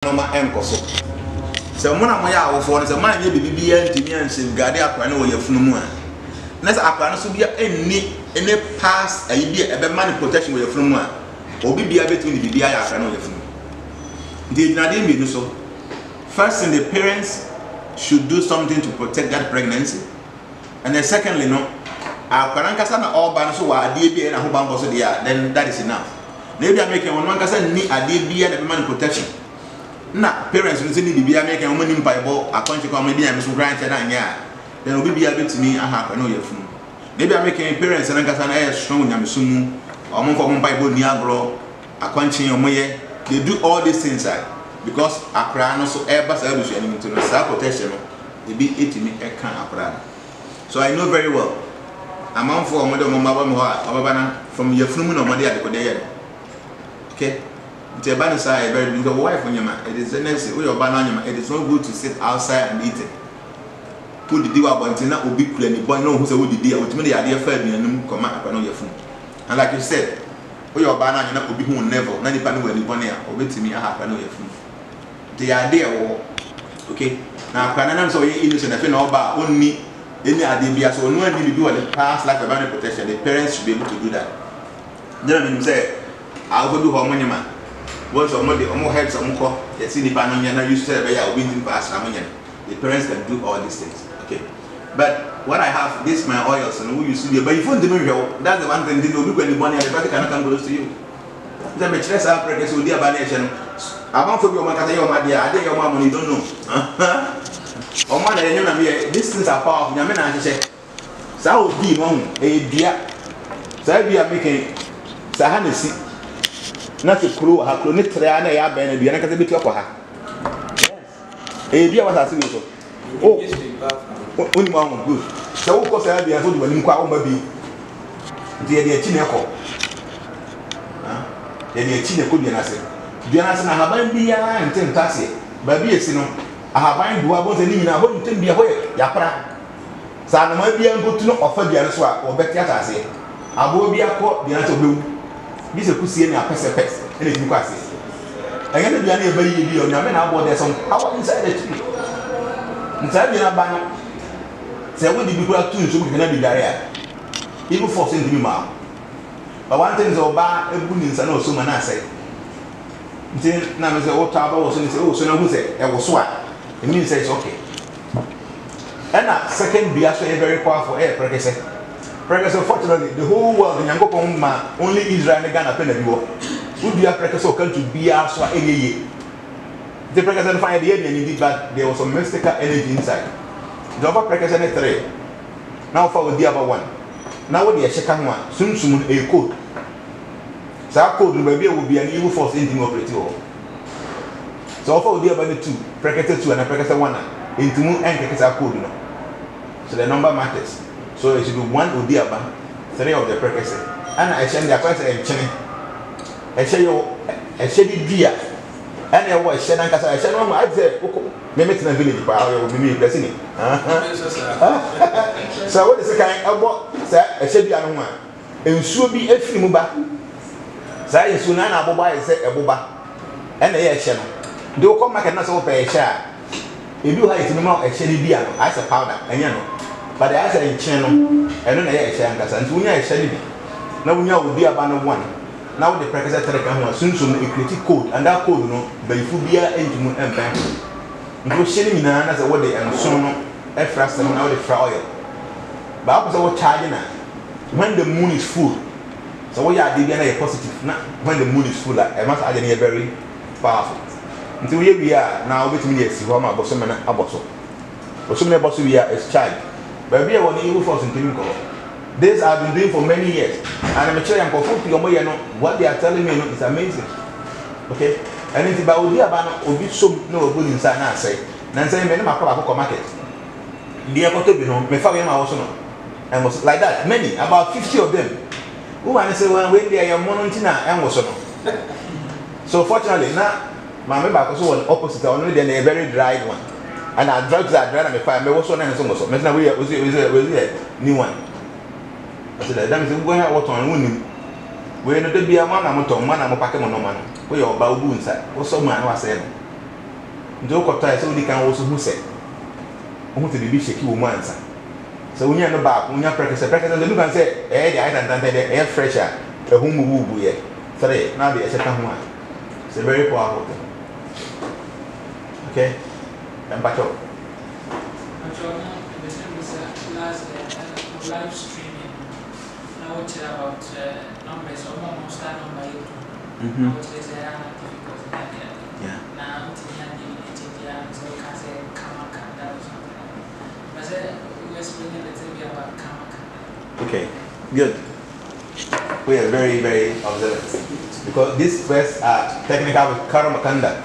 no ma enkoso se mo na mo ya awofo no se man ye bibi ya ntimi anse gade akwa na wo yafunu mu a na se akwa no so bia enni ene pass ayi bia ebe man protection wo yafunu mu a obi bia betumi ni bibi ya akwa na wo yafunu the ginade me no so first the parents should do something to protect that pregnancy, and then secondly no akwa nkasa na oba no so wa ade bia na ho banko so dia, then that is enough. Na bia make won nkasa ni ade bia na be man protection na parents no say ni bibia make am mani mpaibo akonche kwa medi am so grant na anya then obi bia betimi aha kwa no yafunu na bia make parents na nkasa na e strong nyamesumu omfo mpaibo ni agro akonche omoye, they do all these things because akra no so eba sa abusu ani to no sa protection no e bi etimi e kan akra. So I know very well amamfo omodo momaba me ho obaba na from yafunu no omode ade ko de ye. Okay, the banana very good wife on your man. It is the next way your banana. It is not good to sit outside and eat it. Put the deal up until now, will be clean. But no, who's a woody deal? Ultimately, idea fair be and come out on your phone. And like you said, your banana will be who never, not depending where the bonnet or wait to me, I have on your phone. The idea, okay, now, Canada, so innocent, I feel about only any idea. So, no one need to do the past like a banana protection. The parents should be able to do that. Then I mean, say, I'll go do harmony man. Once or more, the head some call, you see the banana, you say, I will be past harmony. The parents can do all these things. Okay. But what I have, this my oils and who you see, but if you don't, that's the one thing they do when the money everybody cannot come close to you. The mattress are pregnant with the abanation. I want for your mother, your mother, I think your mom, you don't know. Oh, mother, you know, these things are powerful. Yamen, I say, so be wrong, a dear. So we are making Sahanesi. Not a crew, a chronic triana, ya ben, and a bit of her. Yes. What I see so. Oh, only one good. So, of course, I'll be able to when you call maybe the Chinako. The China could be an asset. Jonas and I have been and 10 tassi, but be a sino. I have been do about any in a whole thing be away, Yapra. Sana might be able to know offer the answer or bet Yatasi. I will be a court, the answer blue. This is a pussy and a pest, and it's quasi. I get to be any baby on your men about there's some power inside the tree. Inside the banner, say, when the people are too, so we cannot be there. Even forcing to be mal. But one thing is, Oba, a boon and also man, I say. Now, Mr. Otaba was saying, oh, so now who said, I was swat. It means it's okay. And now, second, be actually very powerful air, pregnancy. Pregnancy, fortunately, the whole world in Yango only Israel and Ghana pen everywhere. Would be a pregnancy country be also a year. The pregnancy find the alien indeed, but there was some mystical energy inside. The other pregnancy 3. Now for the other one. Now what the second one, soon a code. So our code will be an evil force in the operative. So for the other 2, pregnancy 2 and a pregnancy 1 into moon and pregnancy code. So the number matters. So it should be 1 Udiaba, 3 of the pregnancy. And I send the question and chinning. I say, I said it dear. And I was saying, I said, oh, I said, maybe it's in a village, but I will be blessing it. So what is the kind of what, sir? I said, the other one. And should be a free muba. Say, Sunana Boba is a boba. And a channel. Do come back and not so pay a share. If you have to know a shelly beer, ice a powder, and you know. But I say channel, and then I say, and when I said it, now we know be about 1. Now the pregnancy telegram soon a critic code, and that code, no, but if you be a engine and bank. You send me now as a word and so on, a frost and now the oil. But I was charging when the moon is full. So we are digging a positive, not when the moon is full. I must add a very powerful. Until here we are now with me, yes, Roma Bosom and Abosso. Bosom and Bosso, we are as child. But we are one evil force in Timiko. This I've been doing for many years, and I'm sure I'm confused. What they are telling me is amazing. Okay, and it's about Udia so no good inside. I say, Nancy, many market. The airport be no, me found also no, and was like that. Many, about 50 of them. Who I say when they are Monontina and was no. So fortunately, now my member was opposite. Only then a very dry one, and our drugs are dry. And me find me also and so much. Now we was new one. I said, that is going out on winning. We know to be a man, I'm a packet on no man. We are about inside. What's so man was saying? ndo ko tai so di kan wo so hu se wo te bi sheki wo mu ansa so wo nya no ba ko nya practice the look and say the item dan the fresher e hu mu bu ye three na be e ka ho a it's a very powerful thing. Okay, and back up. Live streaming. I watch about numbers, almost that number. I watch this difficult. Yeah. Now, so you can say Kamakanda or something. But we explain a little bit about Kamakanda. Okay, good. We are very, very observant because this verse are technical with Karamakanda.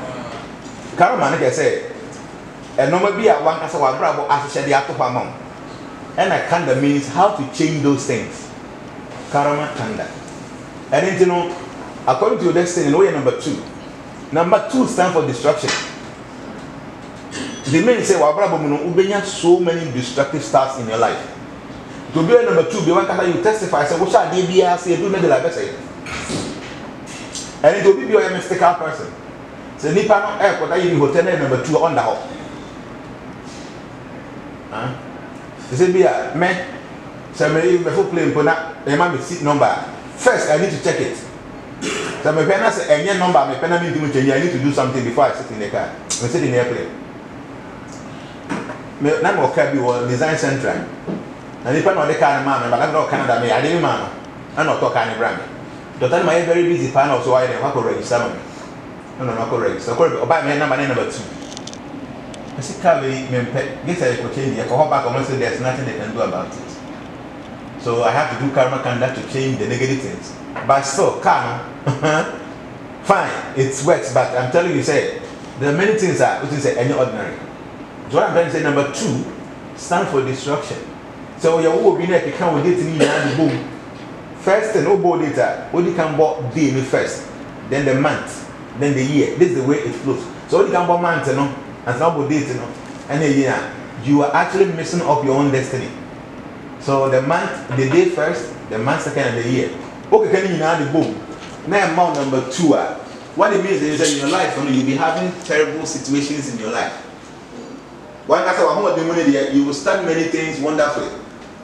Karama, like I say, and normally be at one as a bravo as a shady after mom. And a kanda means how to change those things. Karama kanda. And then, you know, according to your destiny, no, number 2. Number 2 stands for destruction. The men say, Wabrabo Muno, Ubenya so many destructive starts in your life. To be number 2, be one you testify, say, what shall they be? I say, do not like say. And it will be a mystical person. So, Nipa no airport, I in hotel number 2 on the hop. They say, be a man, so maybe before playing Pona, a man seat number. First, I need to check it. So, my pen has a number, my pen I need to do something before I sit in the car. I sit in the airplane. I'm going to design center. And if I'm not the kind of man, but I'm not Canada, I didn't man. I'm not talking any brand. The time I very busy panel, so I didn't have to register. No, not register. Buy me number 2. I said, Carly, guess I could change it. For back, almost there's nothing they can do about it. So I have to do karma kanda to change the negative things. But still, karma, fine, it works. But I'm telling you, say, there are many things that we say any ordinary. So what I'm trying to say, number 2 stands for destruction. So your will be like you can with it in the boom. First and no data, what you can buy daily first, then the month, then the year. This is the way it flows. So what you can buy month, you know, and not date, you know, and a year, you are actually messing up your own destiny. So the month, the day first, the month second, and the year. Okay, can you now the boom? Now amount number 2. What it means is that in your life, you'll be having terrible situations in your life. One after you will start many things wonderfully.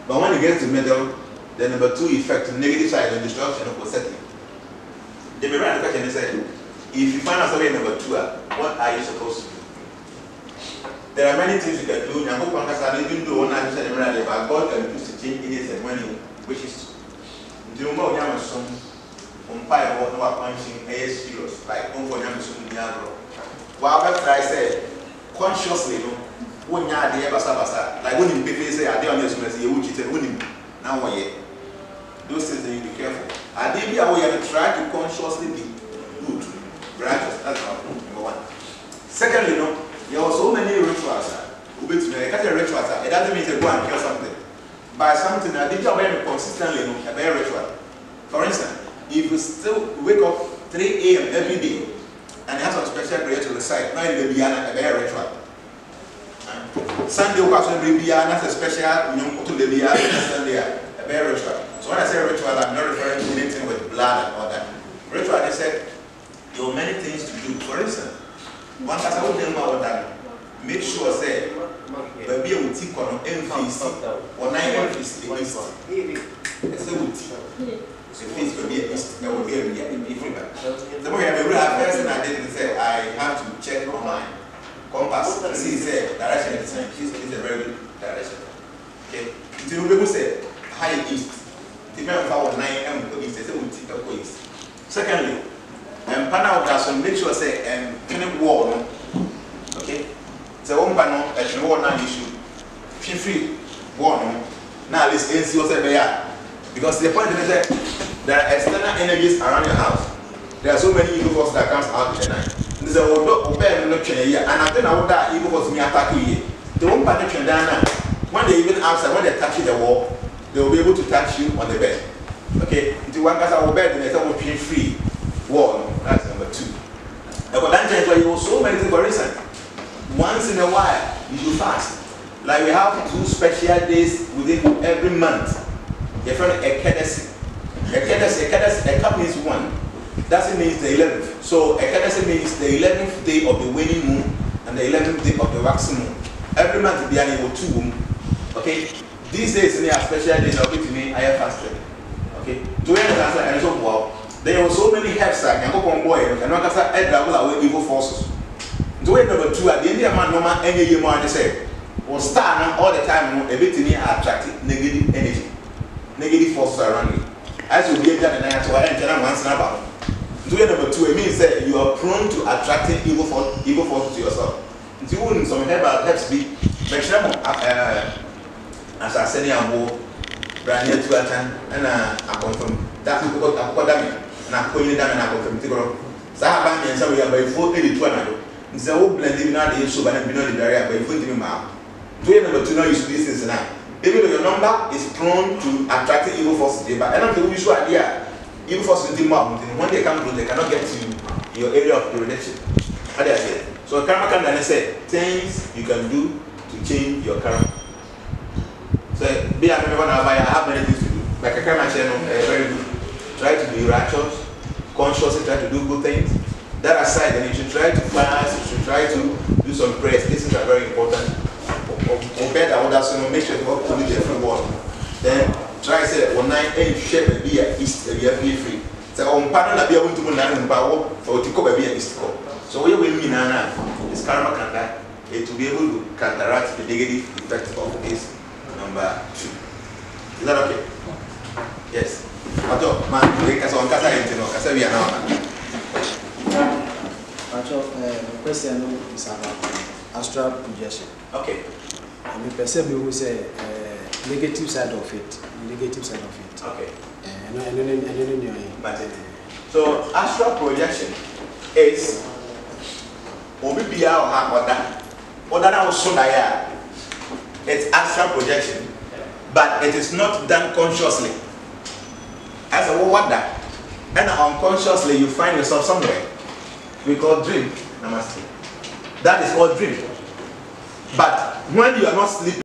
But when it gets to the middle, the number 2 effect, the negative side of destruction of settling. They may write a question and say, if you find out something number 2, what are you supposed to do? There are many things you can do. I hope even though one I said but God can use to change anything when he wishes to. Do more young son, umpire what no punching a serious, like for Yamasun Yaro. While I said, consciously, when you are there, basa, like when you say, I don't know, you would cheat and winning. Now, those things that you be careful. I did be aware to try to consciously be good, righteous. That's number 1. Secondly, there are so many rituals. It doesn't mean to go and kill something. By something that did you consistently a very ritual. For instance, if you still wake up 3 a.m. every day and you have some special prayer to recite, now you will be a very ritual. Sunday, that's a special, to the a very ritual. So when I say ritual, I'm not referring to anything with blood and all that. Ritual, they said, there are many things to do. For instance, one person will tell me about that. Make sure, say, baby will take on emphasis or 9 emphasis in East. It's a wood. The face will be a East. There will be a feedback. The more you have a person, I didn't say, I have to check on my compass to see, say, direction is the same. It's a very good direction. Okay? Until people say, high East. Depending on 9 M for East, they say, we'll take a East. Secondly, panel also make sure say kind of wall, okay? So one panel at wall now issue, free wall now at least NC also there because the point is that there are external energies around your house. There are so many evil forces that comes out in the night. There's a open no here, and I think I would that evil force me attack you. The one panel can down now. When they even outside, when they touch the wall, they will be able to touch you on the bed. Okay, into one casa or bed and they say free. Wall, that's number 2. But that time you so many things for instance. Once in a while, you should fast. Like we have 2 special days within every month. You're from Ekadesi. Ekadesi means 1. That means the 11th. So Ekadesi means the 11th day of the waning moon, and and the 11th day of the waxing moon. Every month be an 2 womb. Okay? These days in a special days of it me I have fasted. Okay? To end the answer and so wow. There were so many herbs that can go on boy and not as I travel away evil forces. To end number 2 at the end of man no man any year more they say or star all the time a bit in here attracting negative energy. Negative forces around you. As you be done and I to enter once in about. To end number 2 it means that you are prone to attracting evil forces to yourself. Nti won some herbs be make sure as I said am brand new to atan na confirm that we got akọdami na koyin dami na confirm ti gro sa ba mi nsa we abayfo editu anado nse wo blend bi na dey so ba na bi no dey barrier abayfo ti mi ma to number 2 now use this things now even though your number is prone to attracting evil forces but I don't think we should idea evil forces in more when they come through they cannot get to your area of predilection. How do I say? So karma can say things you can do to change your karma. So be a member now, I have many things to do. Like a karma channel, very good. Try to be righteous, consciously try to do good things. That aside, then you should try to fast, you should try to do some prayers. These things are very important. Compare that others, so make sure you work to the free world. Then try to say one night and share the beer east, be free. So on pardon that be able to learn about for to cover beer east. So we will mean is karma can that to be able to counteract the negative effect of this number 2. Is that okay? Yes. But man, we can so kasa intino, kasa we are now. Question is about astral projection. Okay. I mean, perceive we say negative side of it. Negative side of it. Okay. So astral projection is Obibia or Hakoda now so it's astral projection, but it is not done consciously. As a wonder, and unconsciously you find yourself somewhere. We call dream. Namaste. That is called dream. But when you are not sleeping,